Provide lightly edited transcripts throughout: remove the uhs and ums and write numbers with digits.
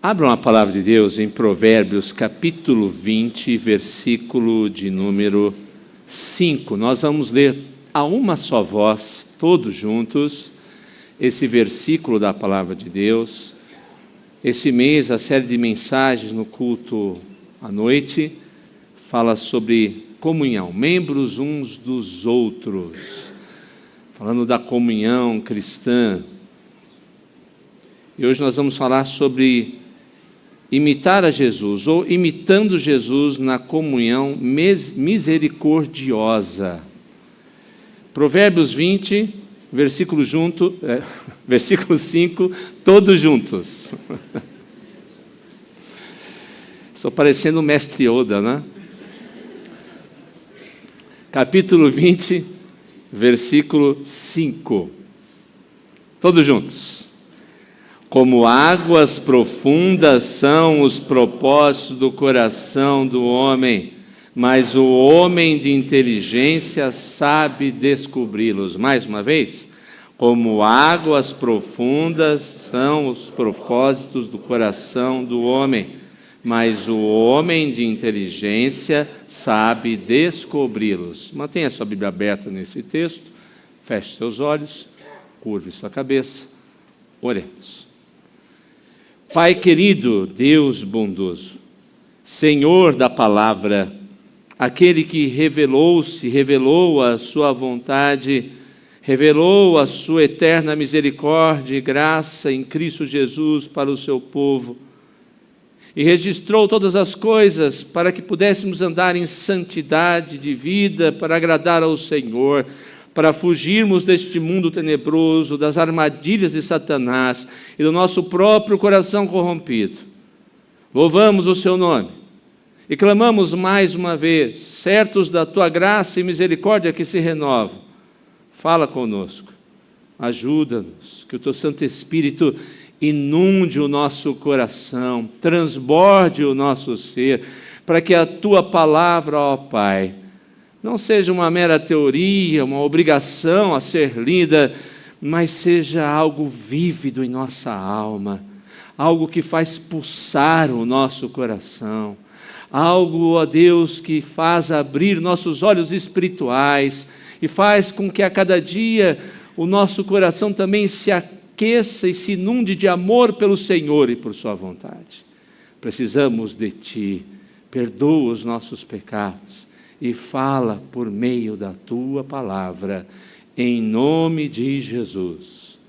Abram a palavra de Deus em Provérbios, capítulo 20, versículo de número 5. Nós vamos ler a uma só voz, todos juntos, esse versículo da palavra de Deus. Esse mês, a série de mensagens no culto à noite fala sobre comunhão, membros uns dos outros, falando da comunhão cristã. E hoje nós vamos falar sobre imitar a Jesus, ou imitando Jesus na comunhão misericordiosa. Provérbios 20, versículo 5, todos juntos. Estou parecendo o mestre Yoda, né? Capítulo 20, versículo 5. Todos juntos. Como águas profundas são os propósitos do coração do homem, mas o homem de inteligência sabe descobri-los. Mais uma vez, como águas profundas são os propósitos do coração do homem, mas o homem de inteligência sabe descobri-los. Mantenha sua Bíblia aberta nesse texto, feche seus olhos, curve sua cabeça, oremos. Pai querido, Deus bondoso, Senhor da palavra, aquele que revelou a sua vontade, revelou a sua eterna misericórdia e graça em Cristo Jesus para o seu povo, e registrou todas as coisas para que pudéssemos andar em santidade de vida, para agradar ao Senhor, para fugirmos deste mundo tenebroso, das armadilhas de Satanás e do nosso próprio coração corrompido. Louvamos o seu nome e clamamos mais uma vez, certos da tua graça e misericórdia que se renovam. Fala conosco, ajuda-nos, que o teu Santo Espírito inunde o nosso coração, transborde o nosso ser, para que a tua palavra, ó Pai, não seja uma mera teoria, uma obrigação a ser lida, mas seja algo vívido em nossa alma, algo que faz pulsar o nosso coração, algo, ó Deus, que faz abrir nossos olhos espirituais e faz com que a cada dia o nosso coração também se aqueça e se inunde de amor pelo Senhor e por sua vontade. Precisamos de Ti, perdoa os nossos pecados e fala por meio da tua palavra, em nome de Jesus.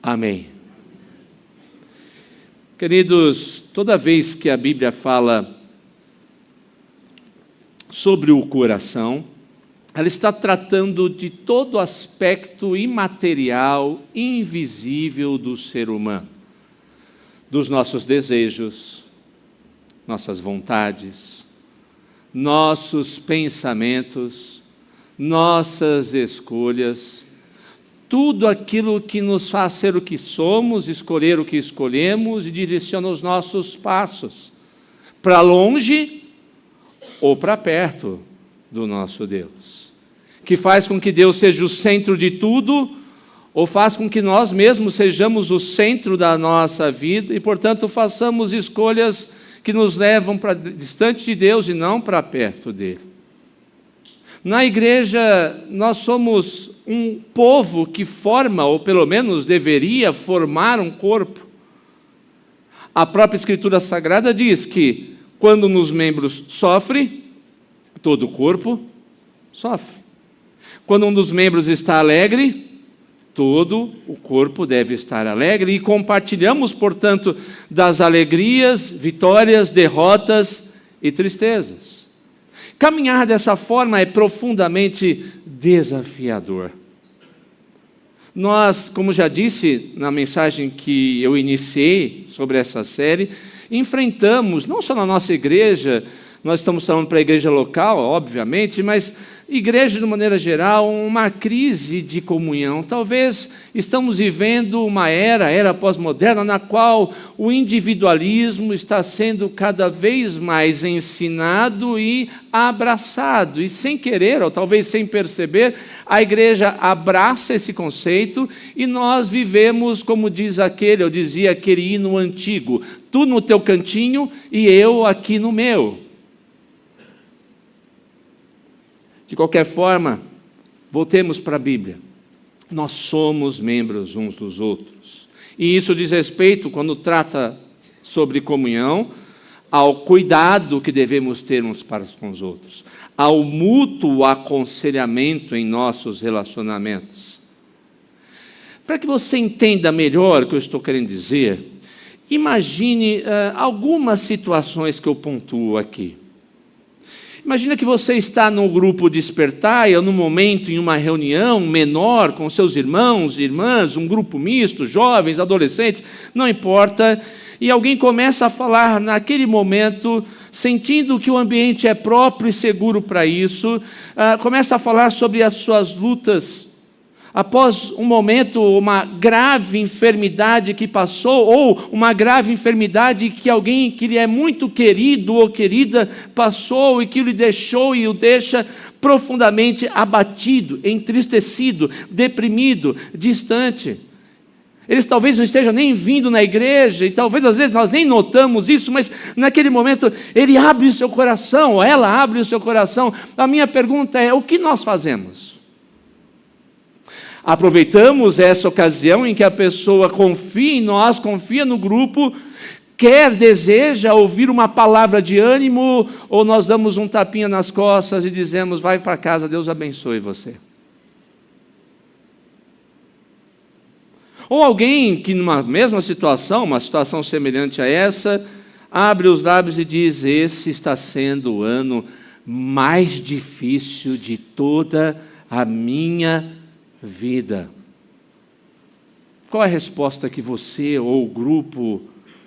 Amém. Queridos, toda vez que a Bíblia fala sobre o coração, ela está tratando de todo aspecto imaterial, invisível do ser humano, dos nossos desejos, nossas vontades, nossos pensamentos, nossas escolhas, tudo aquilo que nos faz ser o que somos, escolher o que escolhemos e direciona os nossos passos, para longe ou para perto do nosso Deus, que faz com que Deus seja o centro de tudo, ou faz com que nós mesmos sejamos o centro da nossa vida e, portanto, façamos escolhas que nos levam para distante de Deus e não para perto dele. Na igreja, nós somos um povo que forma, ou pelo menos deveria formar um corpo. A própria Escritura Sagrada diz que quando um dos membros sofre, todo o corpo sofre. Quando um dos membros está alegre, todo o corpo deve estar alegre e compartilhamos, portanto, das alegrias, vitórias, derrotas e tristezas. Caminhar dessa forma é profundamente desafiador. Nós, como já disse na mensagem que eu iniciei sobre essa série, enfrentamos, não só na nossa igreja, nós estamos falando para a igreja local, obviamente, mas igreja de maneira geral, uma crise de comunhão. Talvez estamos vivendo uma era pós-moderna, na qual o individualismo está sendo cada vez mais ensinado e abraçado. E sem querer, ou talvez sem perceber, a igreja abraça esse conceito e nós vivemos, como diz aquele, eu dizia aquele hino antigo, Tu no teu cantinho e eu aqui no meu. De qualquer forma, voltemos para a Bíblia. Nós somos membros uns dos outros. E isso diz respeito, quando trata sobre comunhão, ao cuidado que devemos ter uns para com os outros, ao mútuo aconselhamento em nossos relacionamentos. Para que você entenda melhor o que eu estou querendo dizer, imagine algumas situações que eu pontuo aqui. Imagina que você está num grupo Despertai, ou num momento em uma reunião menor com seus irmãos e irmãs, um grupo misto, jovens, adolescentes, não importa, e alguém começa a falar naquele momento, sentindo que o ambiente é próprio e seguro para isso, começa a falar sobre as suas lutas. Após um momento, uma grave enfermidade que passou, ou uma grave enfermidade que alguém que lhe é muito querido ou querida passou e que lhe deixou e o deixa profundamente abatido, entristecido, deprimido, distante. Eles talvez não estejam nem vindo na igreja, e talvez às vezes nós nem notamos isso, mas naquele momento ele abre o seu coração, ou ela abre o seu coração. A minha pergunta é: o que nós fazemos? Aproveitamos essa ocasião em que a pessoa confia em nós, confia no grupo, deseja ouvir uma palavra de ânimo, ou nós damos um tapinha nas costas e dizemos: vai para casa, Deus abençoe você. Ou alguém que numa mesma situação, uma situação semelhante a essa, abre os lábios e diz: esse está sendo o ano mais difícil de toda a minha vida. Qual é a resposta que você ou o grupo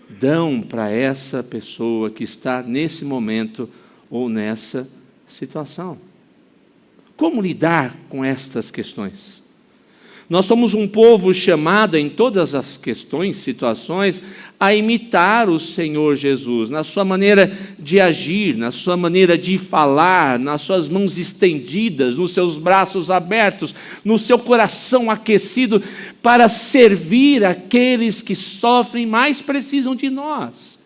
dão para essa pessoa que está nesse momento ou nessa situação? Como lidar com estas questões? Nós somos um povo chamado em todas as questões, situações, a imitar o Senhor Jesus, na sua maneira de agir, na sua maneira de falar, nas suas mãos estendidas, nos seus braços abertos, no seu coração aquecido, para servir aqueles que sofrem, mais precisam de nós.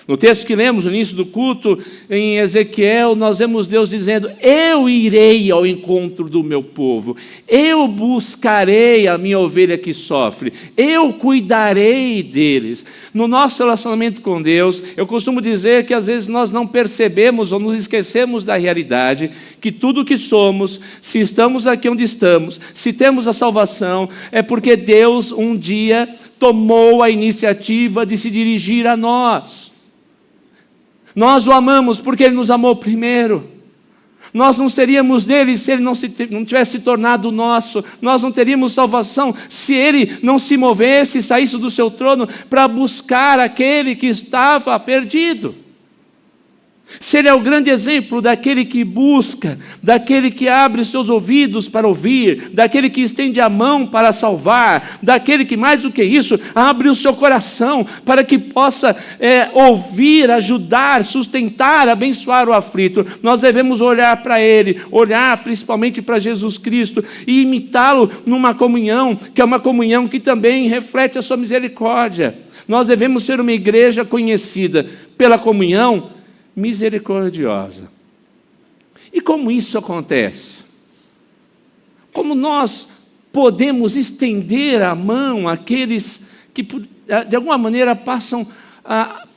No texto que lemos no início do culto, em Ezequiel, nós vemos Deus dizendo: eu irei ao encontro do meu povo, eu buscarei a minha ovelha que sofre, eu cuidarei deles. No nosso relacionamento com Deus, eu costumo dizer que às vezes nós não percebemos ou nos esquecemos da realidade, que tudo que somos, se estamos aqui onde estamos, se temos a salvação, é porque Deus um dia tomou a iniciativa de se dirigir a nós. Nós o amamos porque Ele nos amou primeiro. Nós não seríamos dele se Ele não tivesse se tornado nosso. Nós não teríamos salvação se Ele não se movesse e saísse do seu trono para buscar aquele que estava perdido. Se Ele é o grande exemplo daquele que busca, daquele que abre seus ouvidos para ouvir, daquele que estende a mão para salvar, daquele que, mais do que isso, abre o seu coração para que possa ouvir, ajudar, sustentar, abençoar o aflito, nós devemos olhar para Ele, olhar principalmente para Jesus Cristo e imitá-lo numa comunhão, que é uma comunhão que também reflete a sua misericórdia. Nós devemos ser uma igreja conhecida pela comunhão misericordiosa. E como isso acontece? Como nós podemos estender a mão àqueles que, de alguma maneira, passam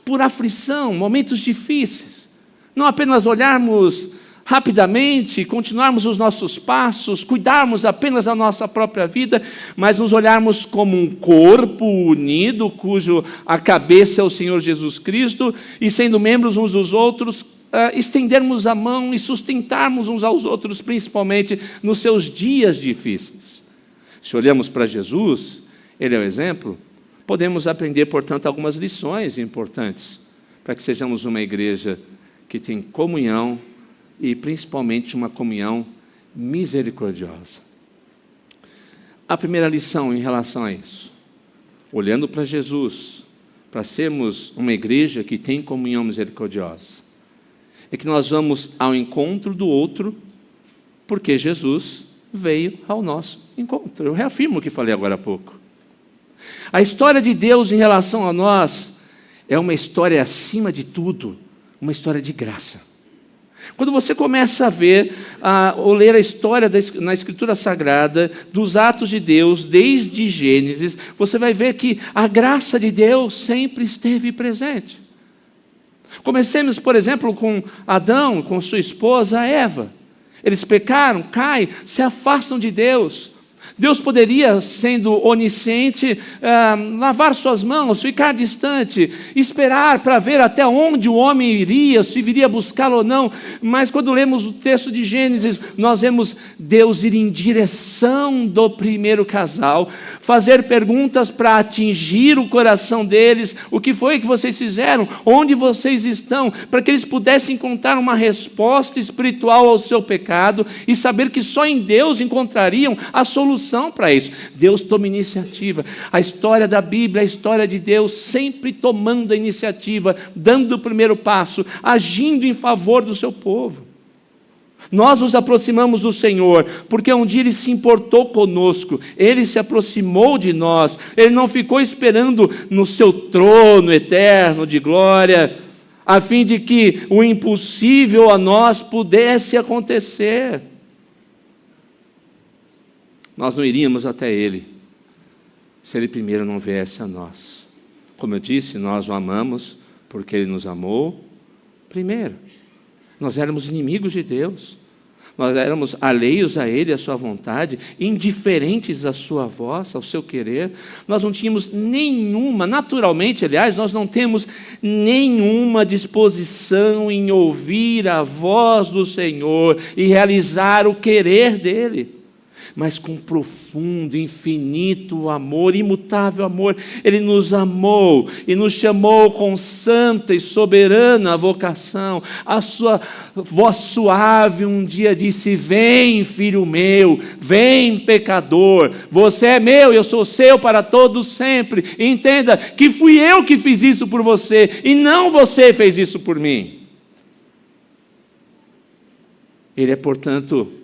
por aflição, momentos difíceis? Não apenas olharmos rapidamente, continuarmos os nossos passos, cuidarmos apenas da nossa própria vida, mas nos olharmos como um corpo unido, cujo a cabeça é o Senhor Jesus Cristo, e sendo membros uns dos outros, estendermos a mão e sustentarmos uns aos outros, principalmente nos seus dias difíceis. Se olhamos para Jesus, Ele é o exemplo, podemos aprender, portanto, algumas lições importantes, para que sejamos uma igreja que tem comunhão, e principalmente uma comunhão misericordiosa. A primeira lição em relação a isso, olhando para Jesus, para sermos uma igreja que tem comunhão misericordiosa, é que nós vamos ao encontro do outro, porque Jesus veio ao nosso encontro. Eu reafirmo o que falei agora há pouco. A história de Deus em relação a nós é uma história, acima de tudo, uma história de graça. Quando você começa a ver, ou ler a história na Escritura Sagrada, dos atos de Deus, desde Gênesis, você vai ver que a graça de Deus sempre esteve presente. Comecemos, por exemplo, com Adão, com sua esposa Eva. Eles pecaram, caem, se afastam de Deus. Deus poderia, sendo onisciente, lavar suas mãos, ficar distante, esperar para ver até onde o homem iria, se viria buscá-lo ou não. Mas quando lemos o texto de Gênesis, nós vemos Deus ir em direção do primeiro casal, fazer perguntas para atingir o coração deles. O que foi que vocês fizeram? Onde vocês estão? Para que eles pudessem encontrar uma resposta espiritual ao seu pecado e saber que só em Deus encontrariam a solução para isso. Deus toma iniciativa. A história da Bíblia é a história de Deus sempre tomando a iniciativa, dando o primeiro passo, agindo em favor do seu povo. Nós nos aproximamos do Senhor, porque um dia Ele se importou conosco, Ele se aproximou de nós, Ele não ficou esperando no seu trono eterno de glória, a fim de que o impossível a nós pudesse acontecer. Nós não iríamos até Ele, se Ele primeiro não viesse a nós. Como eu disse, nós o amamos, porque Ele nos amou primeiro. Nós éramos inimigos de Deus, nós éramos alheios a Ele, à sua vontade, indiferentes à sua voz, ao seu querer. Nós não tínhamos nenhuma, naturalmente, aliás, nós não temos nenhuma disposição em ouvir a voz do Senhor e realizar o querer dEle. Mas com profundo, infinito amor, imutável amor, Ele nos amou e nos chamou com santa e soberana vocação. A sua voz suave um dia disse: vem, filho meu, vem, pecador, você é meu, eu sou seu para todos sempre. E entenda que fui eu que fiz isso por você e não você fez isso por mim. Ele é, portanto,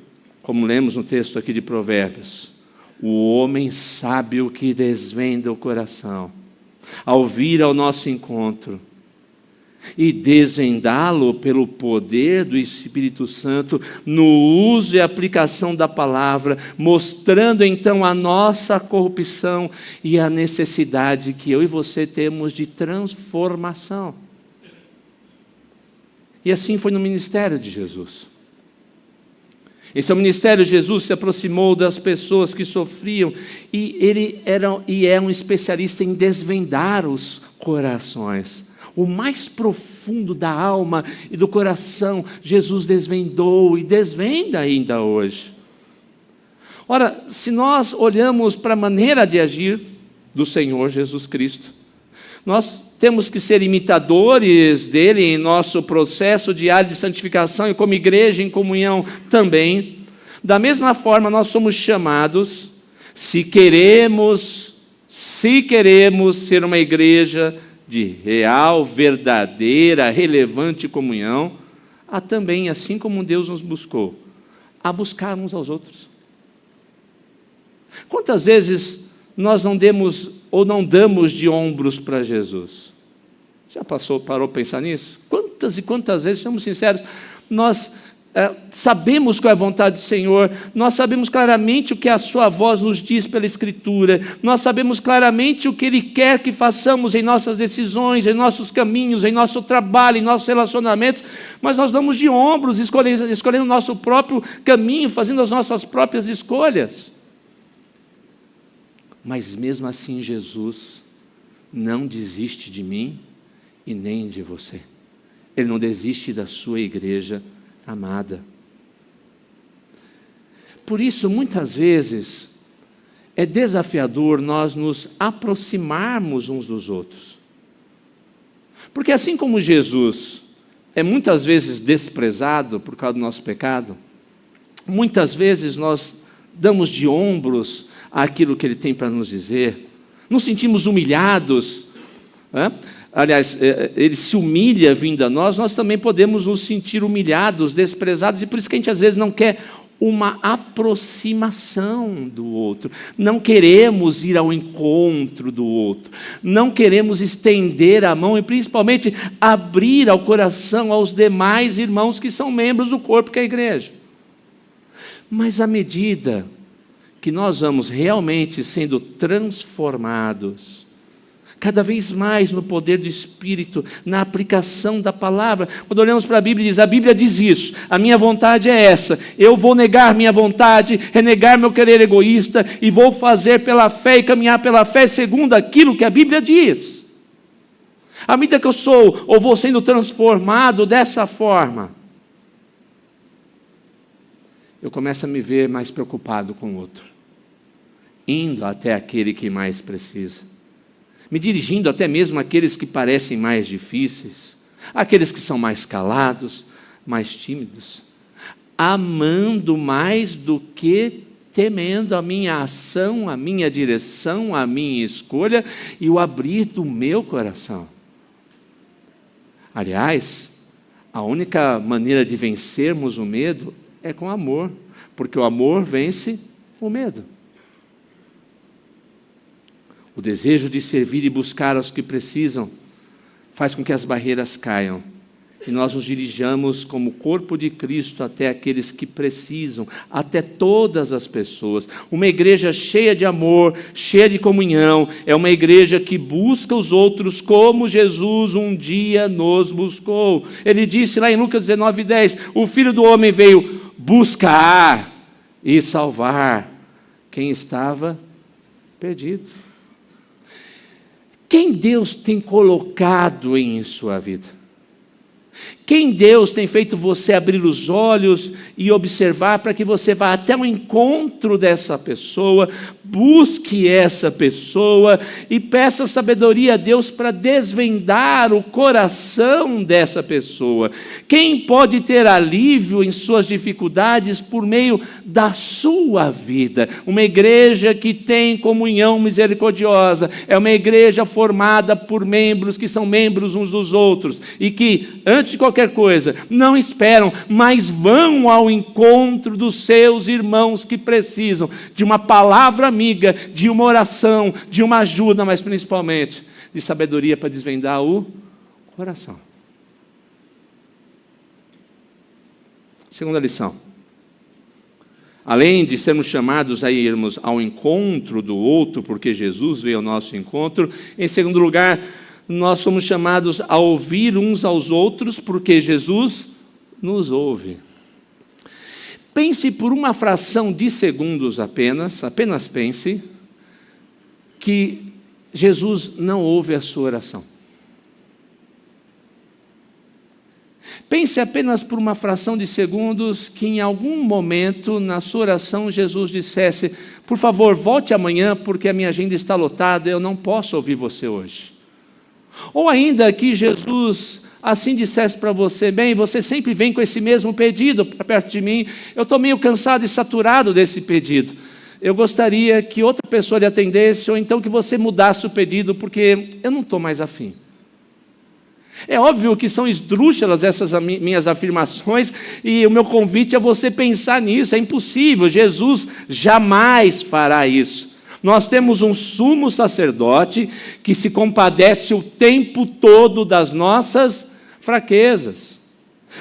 como lemos no texto aqui de Provérbios, o homem sábio que desvenda o coração, ao vir ao nosso encontro e desvendá-lo pelo poder do Espírito Santo, no uso e aplicação da palavra, mostrando então a nossa corrupção e a necessidade que eu e você temos de transformação. E assim foi no ministério de Jesus. Em seu ministério, Jesus se aproximou das pessoas que sofriam e ele é um especialista em desvendar os corações. O mais profundo da alma e do coração, Jesus desvendou e desvenda ainda hoje. Ora, se nós olhamos para a maneira de agir do Senhor Jesus Cristo, nós temos que ser imitadores dele em nosso processo diário de santificação e como igreja em comunhão também. Da mesma forma, nós somos chamados, se queremos ser uma igreja de real, verdadeira, relevante comunhão, a também, assim como Deus nos buscou, a buscar uns aos outros. Quantas vezes nós não damos de ombros para Jesus? Já parou a pensar nisso? Quantas e quantas vezes, sejamos sinceros, nós sabemos qual é a vontade do Senhor, nós sabemos claramente o que a sua voz nos diz pela Escritura, nós sabemos claramente o que Ele quer que façamos em nossas decisões, em nossos caminhos, em nosso trabalho, em nossos relacionamentos, mas nós damos de ombros, escolhendo o nosso próprio caminho, fazendo as nossas próprias escolhas. Mas mesmo assim Jesus não desiste de mim e nem de você. Ele não desiste da sua igreja amada. Por isso, muitas vezes, é desafiador nós nos aproximarmos uns dos outros. Porque assim como Jesus é muitas vezes desprezado por causa do nosso pecado, muitas vezes nós damos de ombros àquilo que Ele tem para nos dizer, nos sentimos humilhados, né? Aliás, Ele se humilha vindo a nós também podemos nos sentir humilhados, desprezados, e por isso que a gente às vezes não quer uma aproximação do outro. Não queremos ir ao encontro do outro. Não queremos estender a mão e principalmente abrir ao coração aos demais irmãos que são membros do corpo que é a igreja. Mas à medida que nós vamos realmente sendo transformados, cada vez mais no poder do Espírito, na aplicação da palavra. Quando olhamos para a Bíblia diz isso, a minha vontade é essa, eu vou negar minha vontade, renegar meu querer egoísta, e vou fazer pela fé e caminhar pela fé segundo aquilo que a Bíblia diz. À medida que eu sou, ou vou sendo transformado dessa forma, eu começo a me ver mais preocupado com o outro, indo até aquele que mais precisa, me dirigindo até mesmo àqueles que parecem mais difíceis, àqueles que são mais calados, mais tímidos, amando mais do que temendo a minha ação, a minha direção, a minha escolha e o abrir do meu coração. Aliás, a única maneira de vencermos o medo é com amor, porque o amor vence o medo. O desejo de servir e buscar aos que precisam faz com que as barreiras caiam e nós nos dirijamos como corpo de Cristo até aqueles que precisam, até todas as pessoas. Uma igreja cheia de amor, cheia de comunhão, é uma igreja que busca os outros como Jesus um dia nos buscou. Ele disse lá em Lucas 19:10, o Filho do Homem veio buscar e salvar quem estava perdido. Quem Deus tem colocado em sua vida? Quem Deus tem feito você abrir os olhos e observar para que você vá até o encontro dessa pessoa, busque essa pessoa e peça sabedoria a Deus para desvendar o coração dessa pessoa? Quem pode ter alívio em suas dificuldades por meio da sua vida? Uma igreja que tem comunhão misericordiosa, é uma igreja formada por membros que são membros uns dos outros e que, antes de qualquer coisa, não esperam, mas vão ao encontro dos seus irmãos que precisam de uma palavra amiga, de uma oração, de uma ajuda, mas principalmente de sabedoria para desvendar o coração. Segunda lição. Além de sermos chamados a irmos ao encontro do outro, porque Jesus veio ao nosso encontro, em segundo lugar, nós somos chamados a ouvir uns aos outros, porque Jesus nos ouve. Pense por uma fração de segundos apenas pense, que Jesus não ouve a sua oração. Pense apenas por uma fração de segundos que em algum momento na sua oração Jesus dissesse, por favor, volte amanhã porque a minha agenda está lotada, eu não posso ouvir você hoje. Ou ainda que Jesus assim dissesse para você, bem, você sempre vem com esse mesmo pedido para perto de mim, eu estou meio cansado e saturado desse pedido, eu gostaria que outra pessoa lhe atendesse, ou então que você mudasse o pedido, porque eu não estou mais afim. É óbvio que são esdrúxulas essas minhas afirmações, e o meu convite é você pensar nisso, é impossível, Jesus jamais fará isso. Nós temos um sumo sacerdote que se compadece o tempo todo das nossas fraquezas.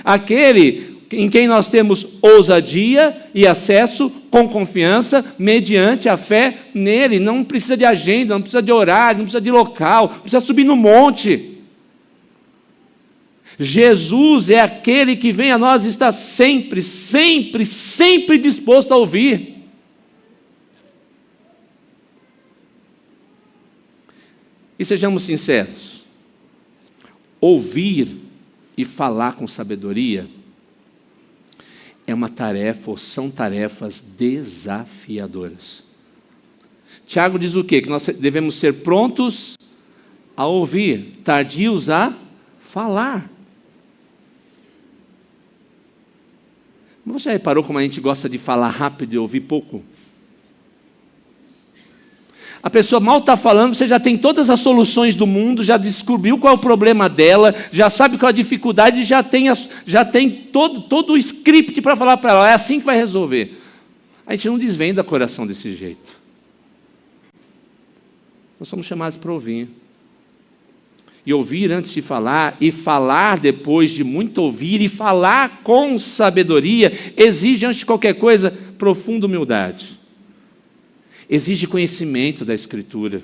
Aquele em quem nós temos ousadia e acesso com confiança, mediante a fé nele. Não precisa de agenda, não precisa de horário, não precisa de local, não precisa subir no monte. Jesus é aquele que vem a nós e está sempre, sempre, sempre disposto a ouvir. E sejamos sinceros, ouvir e falar com sabedoria é uma tarefa, ou são tarefas desafiadoras. Tiago diz o quê? Que nós devemos ser prontos a ouvir, tardios a falar. Você já reparou como a gente gosta de falar rápido e ouvir pouco? A pessoa mal está falando, você já tem todas as soluções do mundo, já descobriu qual é o problema dela, já sabe qual é a dificuldade, já tem todo o script para falar para ela, é assim que vai resolver. A gente não desvenda o coração desse jeito. Nós somos chamados para ouvir. E ouvir antes de falar, e falar depois de muito ouvir, e falar com sabedoria, exige, antes de qualquer coisa, profunda humildade. Exige conhecimento da Escritura.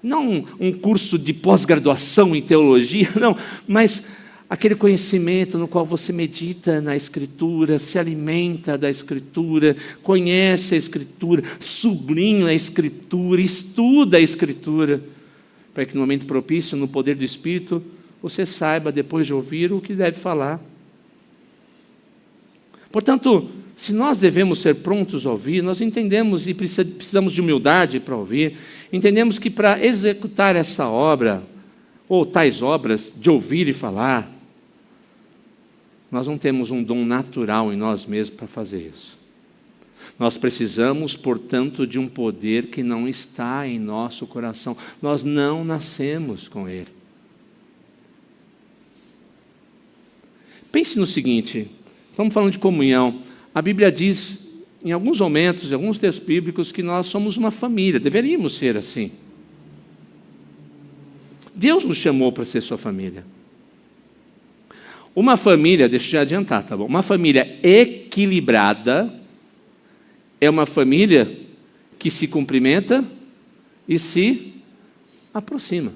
Não um curso de pós-graduação em teologia, não, mas aquele conhecimento no qual você medita na Escritura, se alimenta da Escritura, conhece a Escritura, sublinha a Escritura, estuda a Escritura, para que no momento propício, no poder do Espírito, você saiba, depois de ouvir, o que deve falar. Portanto, se nós devemos ser prontos a ouvir, nós entendemos e precisamos de humildade para ouvir, entendemos que para executar essa obra, ou tais obras, de ouvir e falar, nós não temos um dom natural em nós mesmos para fazer isso. Nós precisamos, portanto, de um poder que não está em nosso coração. Nós não nascemos com ele. Pense no seguinte, estamos falando de comunhão. A Bíblia diz, em alguns momentos, em alguns textos bíblicos, que nós somos uma família, deveríamos ser assim. Deus nos chamou para ser sua família. Uma família, deixa eu já adiantar, tá bom? Uma família equilibrada é uma família que se cumprimenta e se aproxima.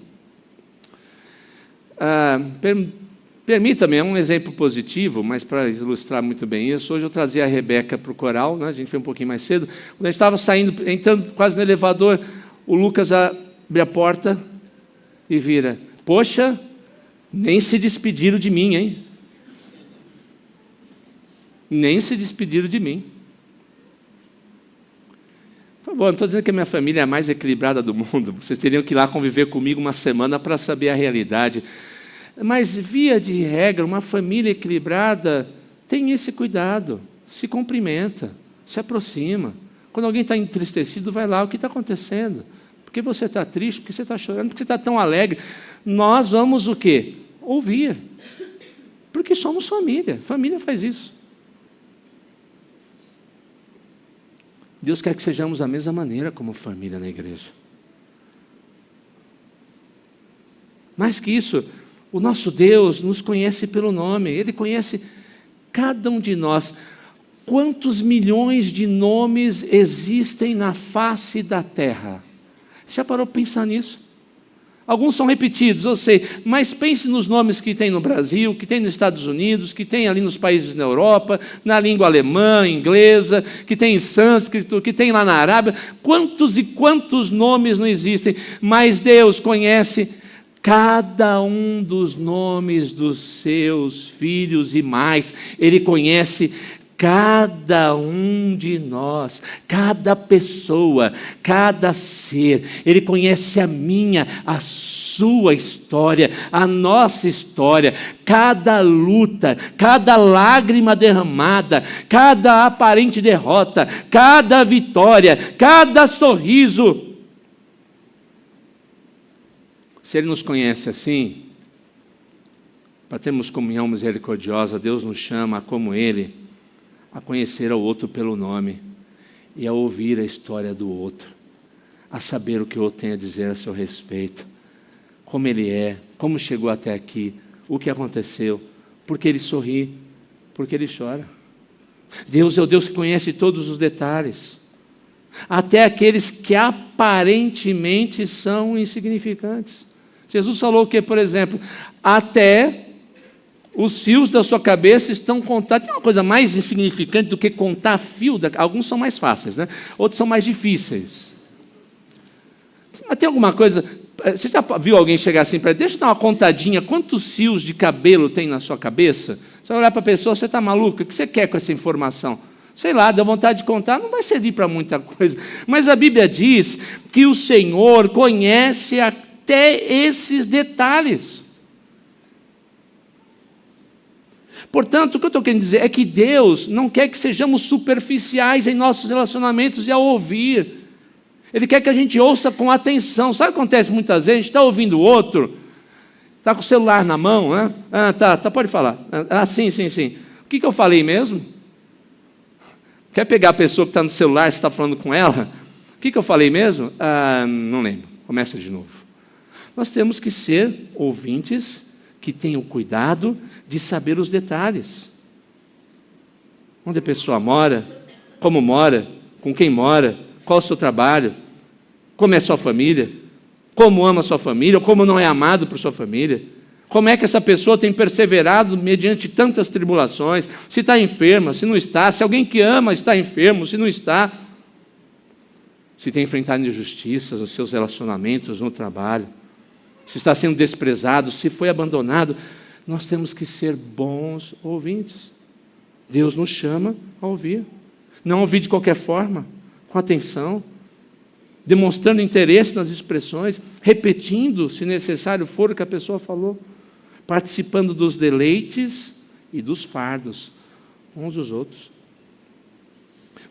Permita-me, é um exemplo positivo, mas para ilustrar muito bem isso, hoje eu trazia a Rebeca para o coral, né? A gente foi um pouquinho mais cedo, quando a gente estava saindo, entrando quase no elevador, o Lucas abre a porta e vira, poxa, nem se despediram de mim, hein? Nem se despediram de mim. Por favor, não estou dizendo que a minha família é a mais equilibrada do mundo, vocês teriam que ir lá conviver comigo uma semana para saber a realidade. Mas, via de regra, uma família equilibrada tem esse cuidado, se cumprimenta, se aproxima. Quando alguém está entristecido, vai lá, o que está acontecendo? Por que você está triste? Por que você está chorando? Por que você está tão alegre? Nós vamos o quê? Ouvir. Porque somos família. Família faz isso. Deus quer que sejamos da mesma maneira como família na igreja. Mais que isso, o nosso Deus nos conhece pelo nome, Ele conhece cada um de nós. Quantos milhões de nomes existem na face da terra? Já parou para pensar nisso? Alguns são repetidos, eu sei, mas pense nos nomes que tem no Brasil, que tem nos Estados Unidos, que tem ali nos países na Europa, na língua alemã, inglesa, que tem em sânscrito, que tem lá na Arábia. Quantos e quantos nomes não existem? Mas Deus conhece cada um dos nomes dos seus filhos e mais. Ele conhece cada um de nós, cada pessoa, cada ser. Ele conhece a minha, a sua história, a nossa história, cada luta, cada lágrima derramada, cada aparente derrota, cada vitória, cada sorriso. Se Ele nos conhece assim, para termos comunhão misericordiosa, Deus nos chama, como Ele, a conhecer o outro pelo nome e a ouvir a história do outro, a saber o que o outro tem a dizer a seu respeito, como ele é, como chegou até aqui, o que aconteceu, porque ele sorri, porque ele chora. Deus é o Deus que conhece todos os detalhes, até aqueles que aparentemente são insignificantes. Jesus falou que, por exemplo, até os fios da sua cabeça estão contados. Tem uma coisa mais insignificante do que contar fio. Alguns são mais fáceis, né? Outros são mais difíceis. Mas tem alguma coisa... Você já viu alguém chegar assim para deixa eu dar uma contadinha, quantos fios de cabelo tem na sua cabeça? Você vai olhar para a pessoa, você está maluca? O que você quer com essa informação? Sei lá, deu vontade de contar, não vai servir para muita coisa. Mas a Bíblia diz que o Senhor conhece até esses detalhes. Portanto, o que eu estou querendo dizer é que Deus não quer que sejamos superficiais em nossos relacionamentos e ao ouvir. Ele quer que a gente ouça com atenção. Sabe o que acontece muitas vezes? A gente está ouvindo o outro, está com o celular na mão, né? Tá, pode falar. Sim. O que eu falei mesmo? Quer pegar a pessoa que está no celular, você está falando com ela? O que eu falei mesmo? Não lembro. Começa de novo. Nós temos que ser ouvintes que tenham cuidado de saber os detalhes. Onde a pessoa mora, como mora, com quem mora, qual o seu trabalho, como é a sua família, como ama a sua família, ou como não é amado por sua família. Como é que essa pessoa tem perseverado mediante tantas tribulações, se está enferma, se não está, se alguém que ama está enfermo, se não está, se tem enfrentado injustiças nos seus relacionamentos, no trabalho, se está sendo desprezado, se foi abandonado. Nós temos que ser bons ouvintes. Deus nos chama a ouvir. Não ouvir de qualquer forma, com atenção, demonstrando interesse nas expressões, repetindo, se necessário for, o que a pessoa falou, participando dos deleites e dos fardos uns dos outros.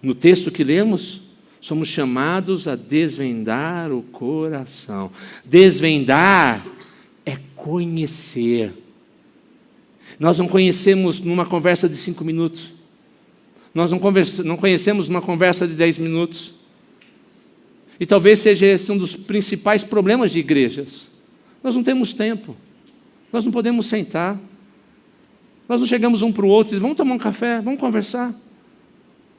No texto que lemos, somos chamados a desvendar o coração. Desvendar é conhecer. Nós não conhecemos numa conversa de 5 minutos. Nós não conhecemos numa conversa de 10 minutos. E talvez seja esse um dos principais problemas de igrejas. Nós não temos tempo. Nós não podemos sentar. Nós não chegamos um para o outro e dizemos, vamos tomar um café, vamos conversar.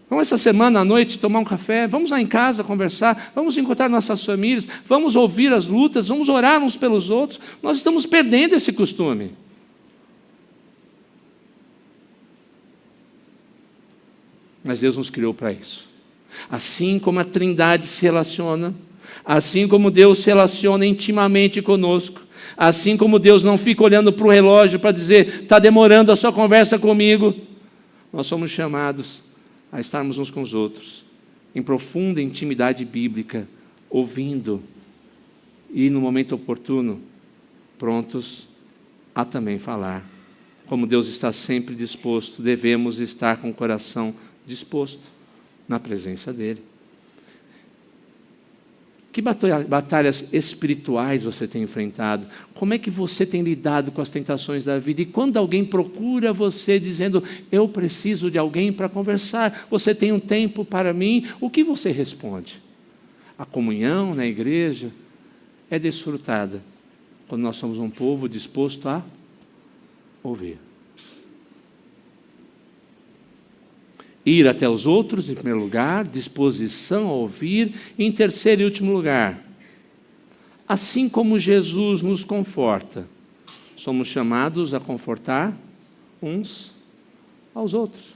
Vamos essa semana à noite tomar um café, vamos lá em casa conversar, vamos encontrar nossas famílias, vamos ouvir as lutas, vamos orar uns pelos outros. Nós estamos perdendo esse costume. Mas Deus nos criou para isso. Assim como a Trindade se relaciona, assim como Deus se relaciona intimamente conosco, assim como Deus não fica olhando para o relógio para dizer, está demorando a sua conversa comigo, nós somos chamados a estarmos uns com os outros, em profunda intimidade bíblica, ouvindo, e no momento oportuno, prontos a também falar. Como Deus está sempre disposto, devemos estar com o coração disposto na presença dEle. Que batalhas espirituais você tem enfrentado? Como é que você tem lidado com as tentações da vida? E quando alguém procura você dizendo, eu preciso de alguém para conversar, você tem um tempo para mim, o que você responde? A comunhão na igreja é desfrutada quando nós somos um povo disposto a ouvir. Ir até os outros, em primeiro lugar, disposição a ouvir, e em terceiro e último lugar, assim como Jesus nos conforta, somos chamados a confortar uns aos outros.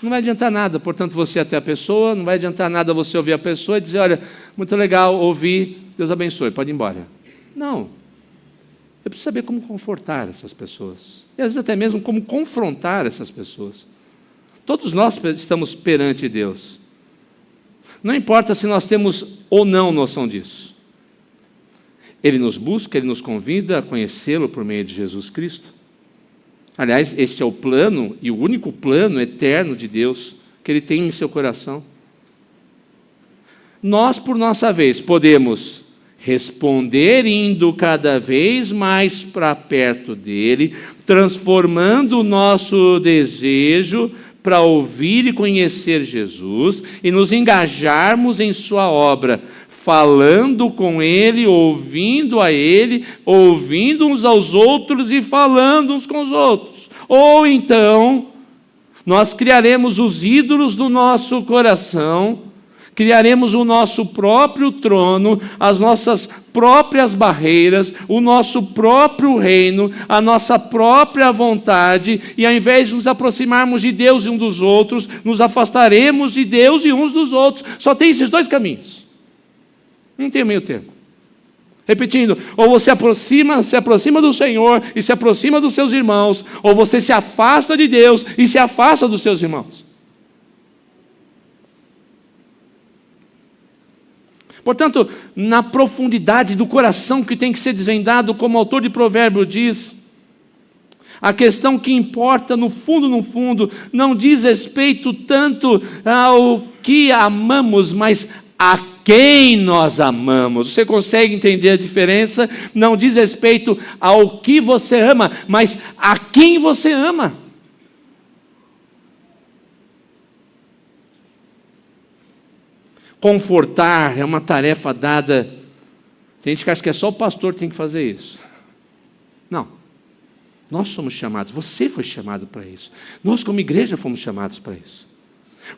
Não vai adiantar nada, portanto, você ir até a pessoa, não vai adiantar nada você ouvir a pessoa e dizer, olha, muito legal ouvir, Deus abençoe, pode ir embora. Não. Eu preciso saber como confortar essas pessoas. E às vezes até mesmo como confrontar essas pessoas. Todos nós estamos perante Deus. Não importa se nós temos ou não noção disso. Ele nos busca, Ele nos convida a conhecê-lo por meio de Jesus Cristo. Aliás, este é o plano, e o único plano eterno de Deus, que Ele tem em seu coração. Nós, por nossa vez, podemos responder indo cada vez mais para perto dEle, transformando o nosso desejo para ouvir e conhecer Jesus e nos engajarmos em sua obra, falando com Ele, ouvindo a Ele, ouvindo uns aos outros e falando uns com os outros. Ou então, nós criaremos os ídolos do nosso coração, criaremos o nosso próprio trono, as nossas próprias barreiras, o nosso próprio reino, a nossa própria vontade, e ao invés de nos aproximarmos de Deus e uns dos outros, nos afastaremos de Deus e uns dos outros. Só tem esses dois caminhos. Não tem meio termo. Repetindo, ou você se aproxima do Senhor e se aproxima dos seus irmãos, ou você se afasta de Deus e se afasta dos seus irmãos. Portanto, na profundidade do coração que tem que ser desvendado, como o autor de Provérbio diz, a questão que importa no fundo, não diz respeito tanto ao que amamos, mas a quem nós amamos. Você consegue entender a diferença? Não diz respeito ao que você ama, mas a quem você ama. Confortar é uma tarefa dada. Tem gente que acha que é só o pastor que tem que fazer isso. Não. Nós somos chamados, você foi chamado para isso. Nós, como igreja, fomos chamados para isso.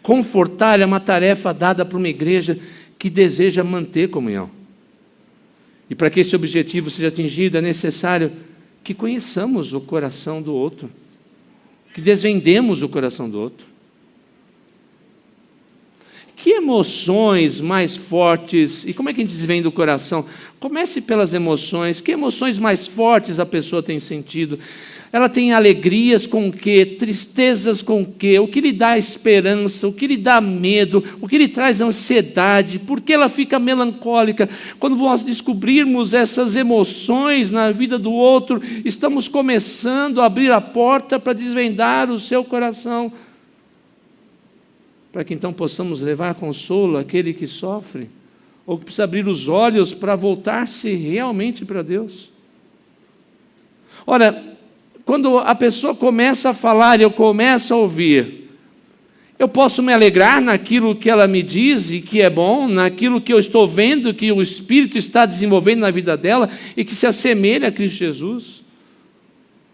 Confortar é uma tarefa dada para uma igreja que deseja manter comunhão. E para que esse objetivo seja atingido, é necessário que conheçamos o coração do outro, que desvendemos o coração do outro. Que emoções mais fortes, e como é que a gente desvenda o coração? Comece pelas emoções. Que emoções mais fortes a pessoa tem sentido? Ela tem alegrias com o quê? Tristezas com o quê? O que lhe dá esperança? O que lhe dá medo? O que lhe traz ansiedade? Por que ela fica melancólica? Quando nós descobrirmos essas emoções na vida do outro, estamos começando a abrir a porta para desvendar o seu coração, para que então possamos levar consolo àquele que sofre, ou que precisa abrir os olhos para voltar-se realmente para Deus. Ora, quando a pessoa começa a falar, eu começo a ouvir, eu posso me alegrar naquilo que ela me diz e que é bom, naquilo que eu estou vendo que o Espírito está desenvolvendo na vida dela e que se assemelha a Cristo Jesus.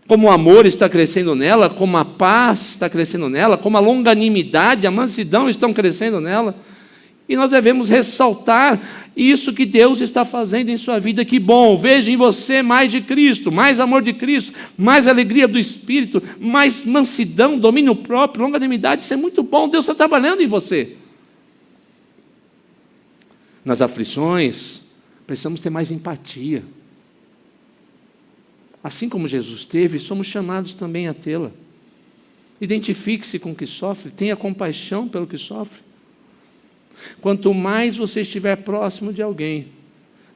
Como o amor está crescendo nela, como a paz está crescendo nela, como a longanimidade, a mansidão estão crescendo nela. E nós devemos ressaltar isso que Deus está fazendo em sua vida. Que bom, veja em você mais de Cristo, mais amor de Cristo, mais alegria do Espírito, mais mansidão, domínio próprio, longanimidade. Isso é muito bom, Deus está trabalhando em você. Nas aflições, precisamos ter mais empatia. Assim como Jesus teve, somos chamados também a tê-la. Identifique-se com o que sofre, tenha compaixão pelo que sofre. Quanto mais você estiver próximo de alguém,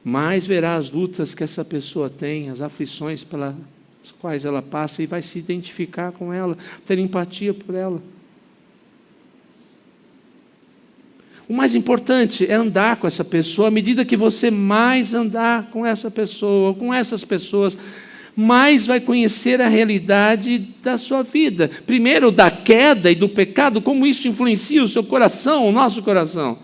mais verá as lutas que essa pessoa tem, as aflições pelas quais ela passa e vai se identificar com ela, ter empatia por ela. O mais importante é andar com essa pessoa. À medida que você mais andar com essa pessoa, com essas pessoas, mais vai conhecer a realidade da sua vida. Primeiro, da queda e do pecado, como isso influencia o seu coração, o nosso coração.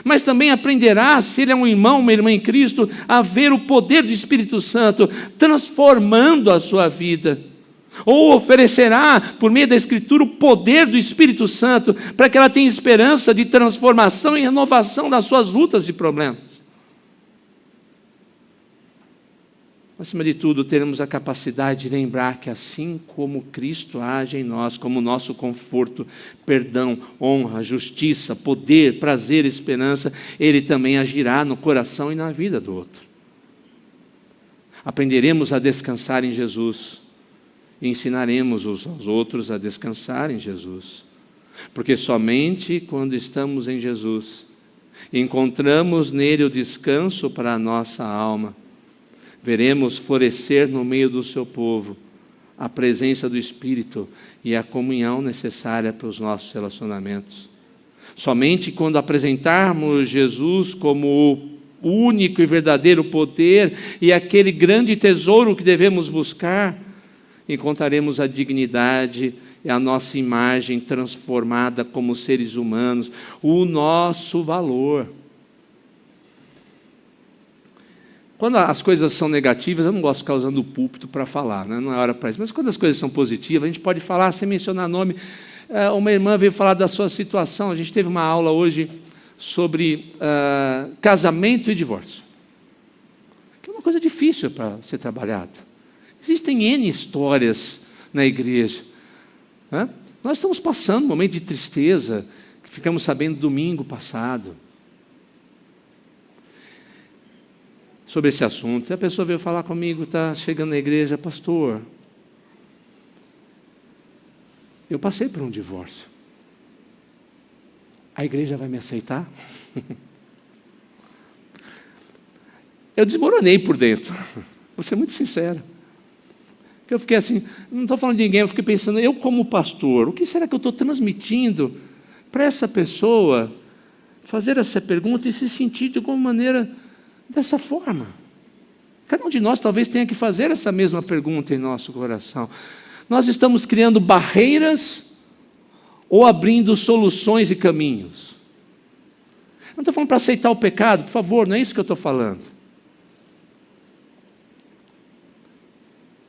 Mas também aprenderá, se ele é um irmão, uma irmã em Cristo, a ver o poder do Espírito Santo transformando a sua vida. Ou oferecerá, por meio da Escritura, o poder do Espírito Santo para que ela tenha esperança de transformação e renovação das suas lutas e problemas. Acima de tudo, teremos a capacidade de lembrar que assim como Cristo age em nós, como nosso conforto, perdão, honra, justiça, poder, prazer, esperança, Ele também agirá no coração e na vida do outro. Aprenderemos a descansar em Jesus e ensinaremos uns aos outros a descansar em Jesus. Porque somente quando estamos em Jesus, encontramos nele o descanso para a nossa alma, veremos florescer no meio do seu povo a presença do Espírito e a comunhão necessária para os nossos relacionamentos. Somente quando apresentarmos Jesus como o único e verdadeiro poder e aquele grande tesouro que devemos buscar, encontraremos a dignidade e a nossa imagem transformada como seres humanos, o nosso valor. Quando as coisas são negativas, eu não gosto de ficar usando o púlpito para falar, né? Não é hora para isso. Mas quando as coisas são positivas, a gente pode falar sem mencionar nome. Uma irmã veio falar da sua situação. A gente teve uma aula hoje sobre casamento e divórcio, que é uma coisa difícil para ser trabalhada. Existem N histórias na igreja, né? Nós estamos passando um momento de tristeza, que ficamos sabendo domingo passado, sobre esse assunto. E a pessoa veio falar comigo, está chegando na igreja, pastor, eu passei por um divórcio. A igreja vai me aceitar? Eu desmoronei por dentro. Vou ser muito sincero. Eu fiquei assim, não estou falando de ninguém, eu fiquei pensando, eu como pastor, o que será que eu estou transmitindo para essa pessoa fazer essa pergunta e se sentir de alguma maneira dessa forma. Cada um de nós talvez tenha que fazer essa mesma pergunta em nosso coração. Nós estamos criando barreiras ou abrindo soluções e caminhos? Não estou falando para aceitar o pecado, por favor, não é isso que eu estou falando.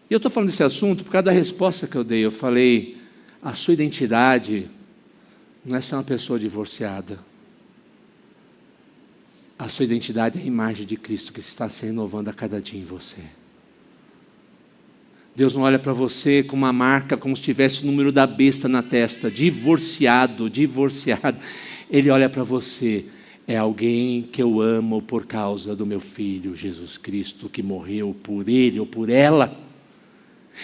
E eu estou falando desse assunto por causa da resposta que eu dei. Eu falei, a sua identidade não é ser uma pessoa divorciada. A sua identidade é a imagem de Cristo que está se renovando a cada dia em você. Deus não olha para você com uma marca, como se tivesse o número da besta na testa, divorciado. Ele olha para você, é alguém que eu amo por causa do meu Filho Jesus Cristo, que morreu por ele ou por ela.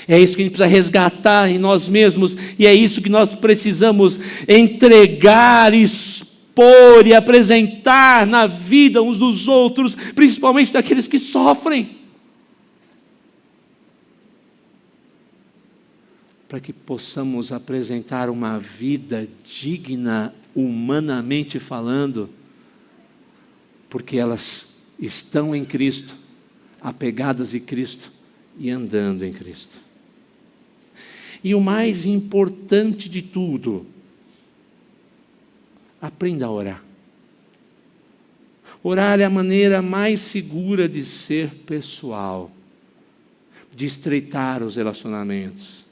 É isso que a gente precisa resgatar em nós mesmos, e é isso que nós precisamos entregar, expor e apresentar na vida uns dos outros, principalmente daqueles que sofrem. Para que possamos apresentar uma vida digna, humanamente falando, porque elas estão em Cristo, apegadas em Cristo e andando em Cristo. E o mais importante de tudo, aprenda a orar. Orar é a maneira mais segura de ser pessoal, de estreitar os relacionamentos,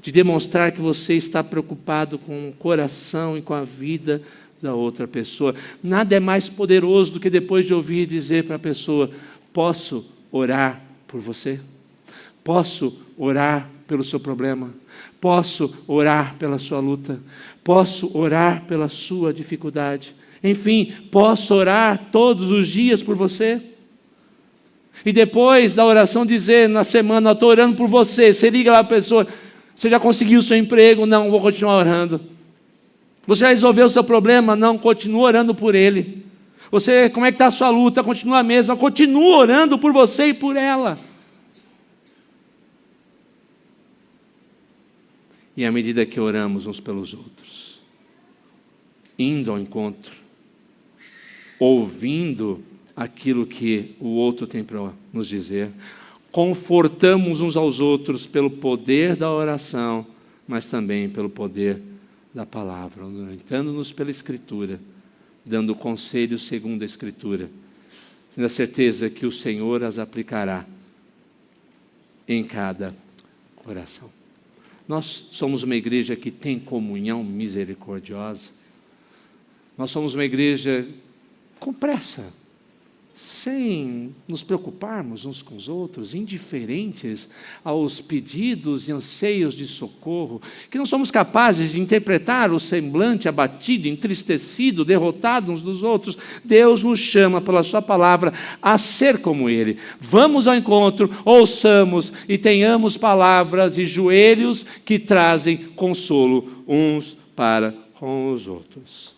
de demonstrar que você está preocupado com o coração e com a vida da outra pessoa. Nada é mais poderoso do que depois de ouvir dizer para a pessoa, posso orar por você? Posso orar pelo seu problema? Posso orar pela sua luta? Posso orar pela sua dificuldade? Enfim, posso orar todos os dias por você? E depois da oração dizer na semana, estou orando por você, você liga lá para a pessoa, você já conseguiu o seu emprego? Não, vou continuar orando. Você já resolveu o seu problema? Não, continua orando por ele. Você, como é que está a sua luta? Continua a mesma, continua orando por você e por ela. E à medida que oramos uns pelos outros, indo ao encontro, ouvindo aquilo que o outro tem para nos dizer, confortamos uns aos outros pelo poder da oração, mas também pelo poder da palavra, orientando-nos pela Escritura, dando conselhos segundo a Escritura, tendo a certeza que o Senhor as aplicará em cada coração. Nós somos uma igreja que tem comunhão misericordiosa. Nós somos uma igreja com pressa, sem nos preocuparmos uns com os outros, indiferentes aos pedidos e anseios de socorro, que não somos capazes de interpretar o semblante abatido, entristecido, derrotado uns dos outros. Deus nos chama pela sua palavra a ser como Ele. Vamos ao encontro, ouçamos e tenhamos palavras e joelhos que trazem consolo uns para com os outros.